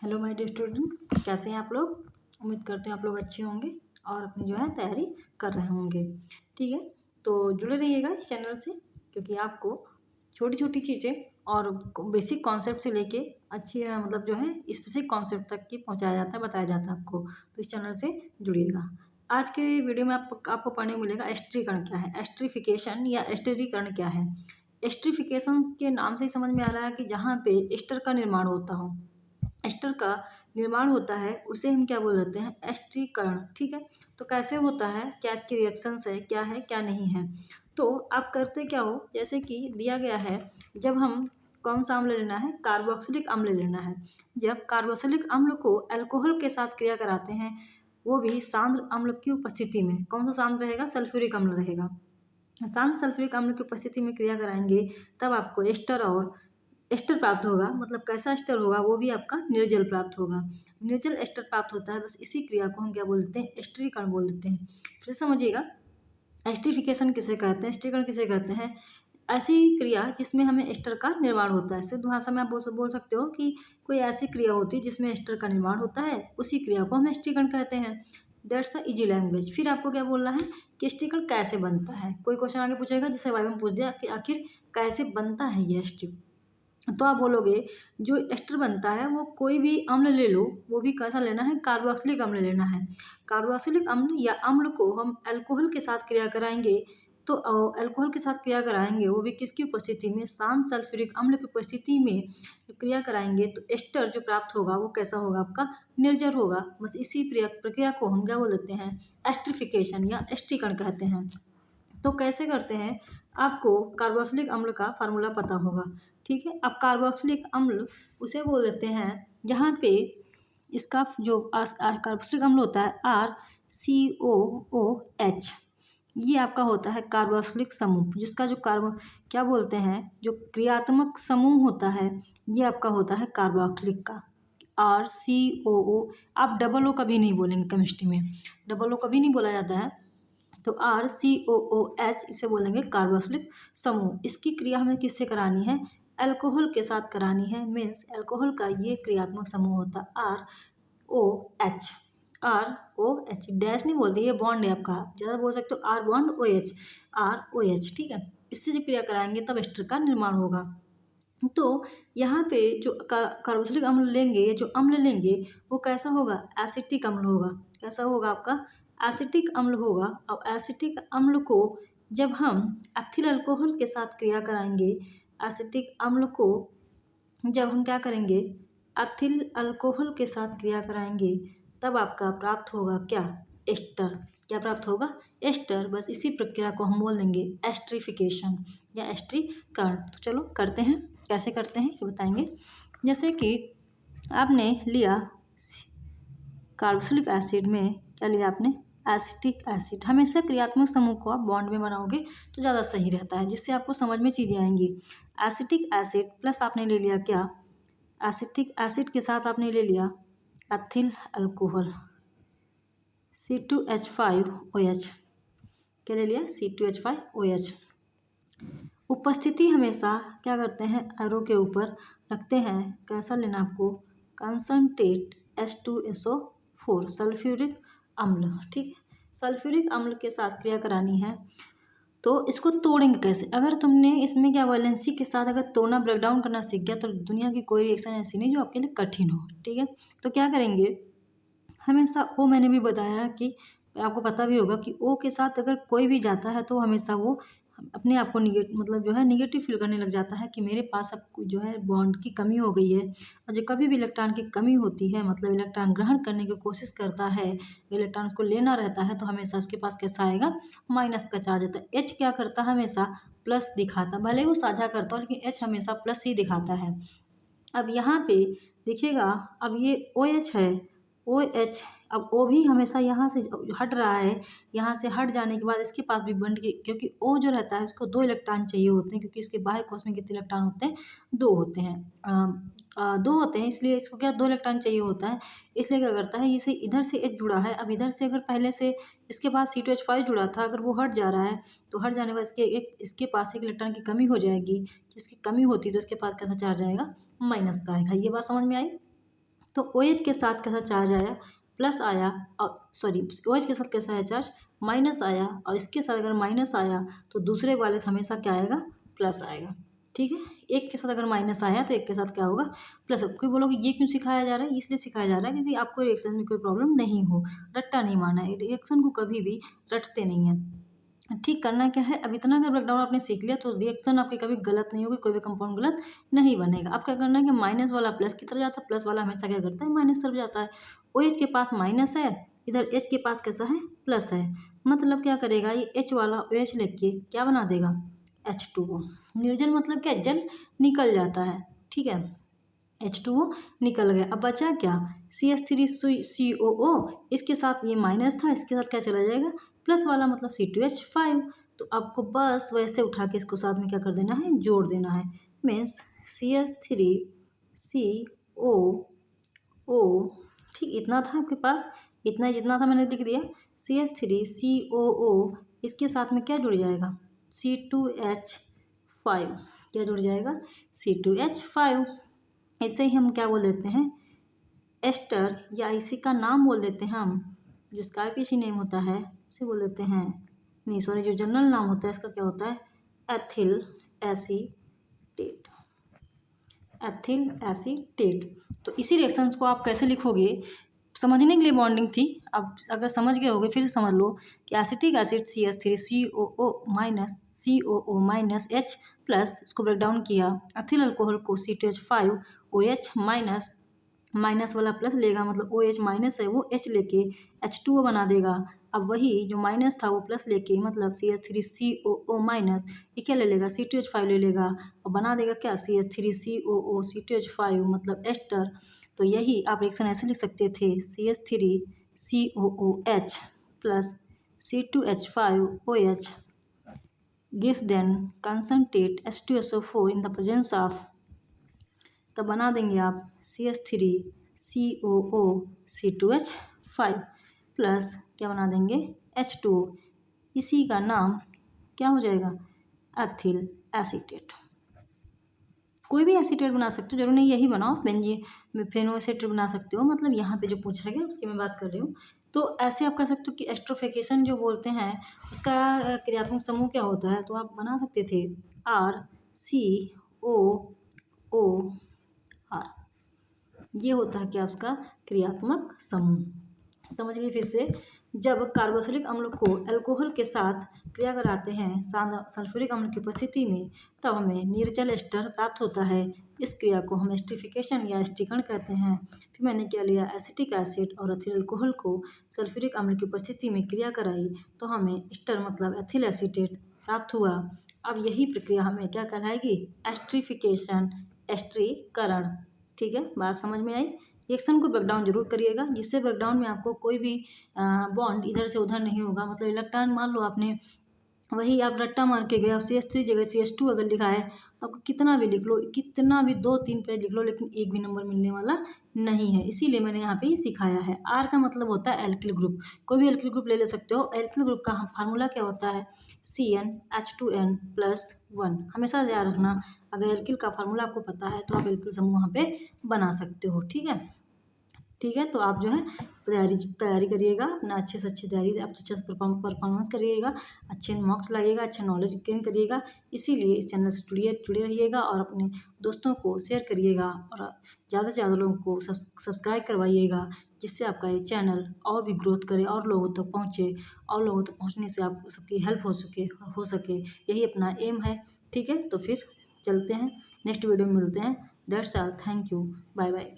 Hello my dear student, कैसे हैं आप लोग। उम्मीद करते हैं आप लोग अच्छे होंगे और अपनी जो है तैयारी कर रहे होंगे। ठीक है, तो जुड़े रहिएगा इस चैनल से, क्योंकि आपको छोटी छोटी चीज़ें और बेसिक कॉन्सेप्ट से लेके अच्छी मतलब जो है स्पेसिफिक कॉन्सेप्ट तक की पहुंचाया जाता है, बताया जाता है आपको। तो इस चैनल से जुड़िएगा। आज के वीडियो में आपको पढ़ने को मिलेगा एस्ट्रीकरण क्या है, एस्ट्रीफिकेशन या एस्टरीकरण क्या है। एस्ट्रीफिकेशन के नाम से ही समझ में आ रहा है कि जहाँ पे एस्टर का निर्माण होता हो, एस्टर का निर्माण होता है, उसे हम क्या बोल देते हैं, एस्ट्रीकरण। ठीक है, तो कैसे होता है, क्या इसके रिएक्शंस है क्या नहीं है। तो आप करते क्या हो, जैसे कि दिया गया है, जब हम कौन सा अम्ल लेना है, कार्बोक्सिलिक अम्ल लेना है। जब कार्बोक्सिलिक अम्ल को अल्कोहल के साथ क्रिया कराते हैं, वो भी सांद्र अम्ल की उपस्थिति में, कौन सा सांद्र रहेगा, सल्फ्यूरिक अम्ल रहेगा। शांत सल्फ्यूरिक अम्ल की उपस्थिति में क्रिया कराएंगे, तब आपको एस्टर और एस्टर प्राप्त होगा। मतलब कैसा एस्टर होगा, वो भी आपका निर्जल प्राप्त होगा। निर्जल एस्टर प्राप्त होता है, बस इसी क्रिया को हम क्या बोलते हैं, एस्टरीकरण बोल देते हैं। फिर समझिएगा, एस्टरीफिकेशन किसे कहते हैं, एस्टरीकरण किसे कहते हैं। ऐसी क्रिया जिसमें हमें एस्टर का निर्माण होता है। शुद्ध भाषा में आप बोल सकते हो कि कोई ऐसी क्रिया होती है जिसमें एस्टर का निर्माण होता है, उसी क्रिया को हम एस्टरीकरण कहते हैं। That's a easy language. फिर आपको क्या बोलना है कि एस्टरीकरण कैसे बनता है। कोई क्वेश्चन आगे पूछेगा जिससे बारे में पूछ दिया कि आखिर कैसे बनता है ये एस्टर, तो आप बोलोगे जो एस्टर बनता है वो कोई भी अम्ल ले लो, वो भी कैसा लेना है, कार्बोक्सिलिक अम्ल लेना है। कार्बोक्सिलिक अम्ल या अम्ल को हम अल्कोहल के साथ क्रिया कराएंगे, तो अल्कोहल के साथ क्रिया कराएंगे, वो भी किसकी उपस्थिति में, शांत सल्फ्यूरिक अम्ल की उपस्थिति में क्रिया कराएंगे, तो एस्टर जो प्राप्त होगा वो कैसा होगा, आपका निर्जल होगा। बस इसी प्रक्रिया को हम क्या बोल देते हैं, एस्ट्रिफिकेशन या एस्ट्रीकरण कहते हैं। तो कैसे करते हैं, आपको कार्बोक्सिलिक अम्ल का फार्मूला पता होगा। ठीक है, अब कार्बोक्सिलिक अम्ल उसे बोल देते हैं जहाँ पे इसका जो कार्बोक्सिलिक अम्ल होता है RCOOH, ये आपका होता है कार्बोक्सिलिक समूह, जिसका जो कार्बो क्या बोलते हैं, जो क्रियात्मक समूह होता है, ये आपका होता है कार्बोक्सिलिक का RCOO। आप डबल ओ कभी नहीं बोलेंगे, केमिस्ट्री में डबल ओ कभी नहीं बोला जाता है। तो RCOOH इसे बोलेंगे कार्बोक्सिलिक समूह। इसकी क्रिया हमें किससे करानी है, अल्कोहल के साथ करानी है। मीन्स अल्कोहल का ये क्रियात्मक समूह होता है ROH। ROH डैश नहीं बोलते, ये बॉन्ड है आपका, ज़्यादा बोल सकते हो R बॉन्ड OH, ROH। ठीक है, इससे जब क्रिया कराएंगे तब एस्टर का निर्माण होगा। तो यहाँ पे जो कार्बोक्सिलिक अम्ल लेंगे, जो अम्ल लेंगे वो कैसा होगा, एसिटिक अम्ल होगा। कैसा होगा आपका, एसिटिक अम्ल होगा। अब एसिटिक अम्ल को जब हम एथिल अल्कोहल के साथ क्रिया कराएंगे, एसिटिक अम्ल को जब हम क्या करेंगे, एथिल अल्कोहल के साथ क्रिया कराएंगे, तब आपका प्राप्त होगा क्या, एस्टर। क्या प्राप्त होगा, एस्टर। बस इसी प्रक्रिया को हम बोल देंगे एस्ट्रीफिकेशन या एस्ट्रीकरण। तो चलो करते हैं, कैसे करते हैं ये बताएंगे। जैसे कि आपने लिया कार्बोक्सिलिक एसिड में, क्या लिया आपने, एसिटिक एसिड। हमेशा क्रियात्मक समूह को आप बॉन्ड में बनाओगे तो ज़्यादा सही रहता है, जिससे आपको समझ में चीज़ें आएंगी। एसिटिक एसिड प्लस आपने ले लिया क्या, एसिटिक एसिड के साथ आपने ले लिया एथिल अल्कोहल C2H5OH। क्या ले लिया, C2H5OH। उपस्थिति हमेशा क्या करते हैं, एरो के ऊपर रखते हैं। कैसा लेना आपको, कंसनट्रेट H2SO4 सल्फ्यूरिक अम्ल। ठीक है, सल्फ्यूरिक अम्ल के साथ क्रिया करानी है, तो इसको तोड़ेंगे कैसे। अगर तुमने इसमें क्या वैलेंसी के साथ अगर तोड़ना, ब्रेक डाउन करना सीख गया, तो दुनिया की कोई रिएक्शन ऐसी नहीं जो आपके लिए कठिन हो। ठीक है, तो क्या करेंगे, हमेशा ओ, मैंने भी बताया कि आपको पता भी होगा कि ओ के साथ अगर कोई भी जाता है तो हमेशा वो अपने आप को मतलब जो है निगेटिव फील करने लग जाता है कि मेरे पास अब जो है बॉन्ड की कमी हो गई है। और जो कभी भी इलेक्ट्रॉन की कमी होती है, मतलब इलेक्ट्रॉन ग्रहण करने की कोशिश करता है, इलेक्ट्रॉन को लेना रहता है, तो हमेशा उसके पास कैसा आएगा, माइनस का चार्ज आता है। एच क्या करता है, हमेशा प्लस दिखाता, भले ही वो साझा करता हो, लेकिन एच हमेशा प्लस ही दिखाता है। अब यहाँ पे देखिएगा, अब ये OH है, OH, अब O भी हमेशा यहाँ से हट रहा है, यहाँ से हट जाने के बाद इसके पास भी बंद के, क्योंकि O जो रहता है उसको 2 इलेक्ट्रॉन चाहिए होते हैं, क्योंकि इसके बाह्य कोश में कितने इलेक्ट्रॉन होते हैं, 2 होते हैं। 2 होते हैं, इसलिए इसको क्या 2 इलेक्ट्रॉन चाहिए होता है। इसलिए क्या करता है, इसे इधर से H जुड़ा है, अब इधर से अगर पहले से इसके पास C2H5 जुड़ा था, अगर वो हट जा रहा है, तो हट जाने के बाद इसके पास एक इलेक्ट्रॉन की कमी हो जाएगी। जिसकी कमी होती है तो इसके पास कैसा चार्ज आएगा, माइनस का आएगा। ये बात समझ में आई। तो OH के साथ कैसा चार्ज आया, प्लस आया, और सॉरी OH के साथ कैसा है चार्ज, माइनस आया, और इसके साथ अगर माइनस आया तो दूसरे वाले से हमेशा क्या आएगा, प्लस आएगा। ठीक है, एक के साथ अगर माइनस आया तो एक के साथ क्या होगा, प्लस। कोई बोलोगे ये क्यों सिखाया जा रहा है, इसलिए सिखाया जा रहा है क्योंकि आपको रिएक्शन में कोई प्रॉब्लम नहीं हो, रट्टा नहीं मारना है, रिएक्शन को कभी भी रटते नहीं है। ठीक करना क्या है, अब इतना अगर ब्रेकडाउन आपने सीख लिया तो रिएक्शन आपकी कभी गलत नहीं होगी, कोई भी कंपाउंड गलत नहीं बनेगा। अब क्या करना है कि माइनस वाला प्लस की तरफ जाता है, प्लस वाला हमेशा क्या करता है, माइनस तरफ जाता है। OH के पास माइनस है, इधर H के पास कैसा है, प्लस है, मतलब क्या करेगा, ये H वाला OH लेके क्या बना देगा, H2O। निर्जल मतलब क्या, जल निकल जाता है। ठीक है, H2O निकल गया। अब बचा क्या, CH3COO, इसके साथ ये माइनस था, इसके साथ क्या चला जाएगा, प्लस वाला, मतलब C2H5। तो आपको बस वैसे उठा के इसको साथ में क्या कर देना है, जोड़ देना है। मीन्स CH3COO, ठीक इतना था आपके पास, इतना जितना था मैंने लिख दिया। CH3COO, इसके साथ में क्या जुड़ जाएगा, C2H5, क्या जुड़ जाएगा, C2H5। इसे ही हम क्या बोल देते हैं, एस्टर, या इसी का नाम बोल देते हैं हम, जो इसका IPC नेम होता है उसे बोल देते हैं, नहीं सॉरी, जो जनरल नाम होता है इसका क्या होता है, एथिल एसीटेट, एथिल एसीटेट। तो इसी रिएक्शंस को आप कैसे लिखोगे, समझने के लिए बॉन्डिंग थी। अब अगर समझ गए होगे फिर से समझ लो कि acetic acid CH3COO minus COO minus H plus, इसको ब्रेक डाउन किया, एथिल अल्कोहल को C2H5 OH माइनस, माइनस वाला प्लस लेगा, मतलब OH माइनस है वो H लेके H2O बना देगा। अब वही जो माइनस था वो प्लस लेके, मतलब CH3COO माइनस, ये क्या ले लेगा, C2H5 ले लेगा और बना देगा क्या, CH3COO C2H5, मतलब एस्टर। तो यही आप रिएक्शन ऐसे लिख सकते थे, CH3COOH plus C2H5OH gives then concentrate H2SO4 in the presence of, तब बना देंगे आप CH3COO C2H5 प्लस क्या बना देंगे, H2O, इसी का नाम क्या हो जाएगा, एथिल एसीटेट। कोई भी एसीटेट बना सकते हो, जरूर नहीं यही बनाओ, फेनोएसीटेट बना सकते हो, मतलब यहाँ पे जो पूछा गया उसकी मैं बात कर रही हूँ। तो ऐसे आप कह सकते हो कि एस्ट्रोफिकेशन जो बोलते हैं उसका क्रियात्मक समूह क्या होता है, तो आप बना सकते थे RCOOR, ये होता है क्या, उसका क्रियात्मक समूह। समझ लीजिए फिर से, जब कार्बोक्सिलिक अम्ल को अल्कोहल के साथ क्रिया कराते हैं सल्फ्यूरिक अम्ल की उपस्थिति में, तब हमें निर्जल एस्टर प्राप्त होता है। इस क्रिया को हम एस्टरिफिकेशन या एस्टीकरण कहते हैं। फिर मैंने क्या लिया, एसिटिक एसिड और एथिल अल्कोहल को सल्फ्यूरिक अम्ल की उपस्थिति में क्रिया कराई तो हमें एस्टर मतलब एथिल एसीटेट प्राप्त हुआ। अब यही प्रक्रिया हमें क्या कहलाएगी, एस्टरिफिकेशन, एस्ट्रीकरण। ठीक है, बात समझ में आई। रिएक्शन को ब्रेकडाउन जरूर करिएगा, जिससे ब्रेकडाउन में आपको कोई भी बॉन्ड इधर से उधर नहीं होगा। मतलब इलेक्ट्रॉन मान लो आपने वही आप रट्टा मार के गए और CH3 जगह CH2 अगर लिखा है तो आपको कितना भी लिख लो, कितना भी 2-3 पेज लिख लो, लेकिन एक भी नंबर मिलने वाला नहीं है। इसीलिए मैंने यहाँ पे ही सिखाया है। R का मतलब होता है एल्किल ग्रुप, कोई भी एल्किल ग्रुप ले सकते हो। एल्किल ग्रुप का फार्मूला क्या होता है, CnH2n+1। हमेशा याद रखना, अगर एल्किल का फार्मूला आपको पता है तो आप एल्किल समूह वहाँ पे बना सकते हो। ठीक है, ठीक है। तो आप जो है तैयारी करिएगा, अपना अच्छे से अच्छी तैयारी, आप अच्छे से परफॉर्मेंस करिएगा, अच्छे मार्क्स लाइएगा, अच्छा नॉलेज गेन करिएगा। इसीलिए इस चैनल से जुड़े रहिएगा और अपने दोस्तों को शेयर करिएगा और ज़्यादा से ज़्यादा लोगों को सब्सक्राइब करवाइएगा, जिससे आपका ये चैनल और भी ग्रोथ करे और लोगों तक पहुँचे, और लोगों तक पहुँचने से आप सबकी हेल्प हो सके, यही अपना एम है। ठीक है, तो फिर चलते हैं, नेक्स्ट वीडियो में मिलते हैं। That's all, thank you, bye bye.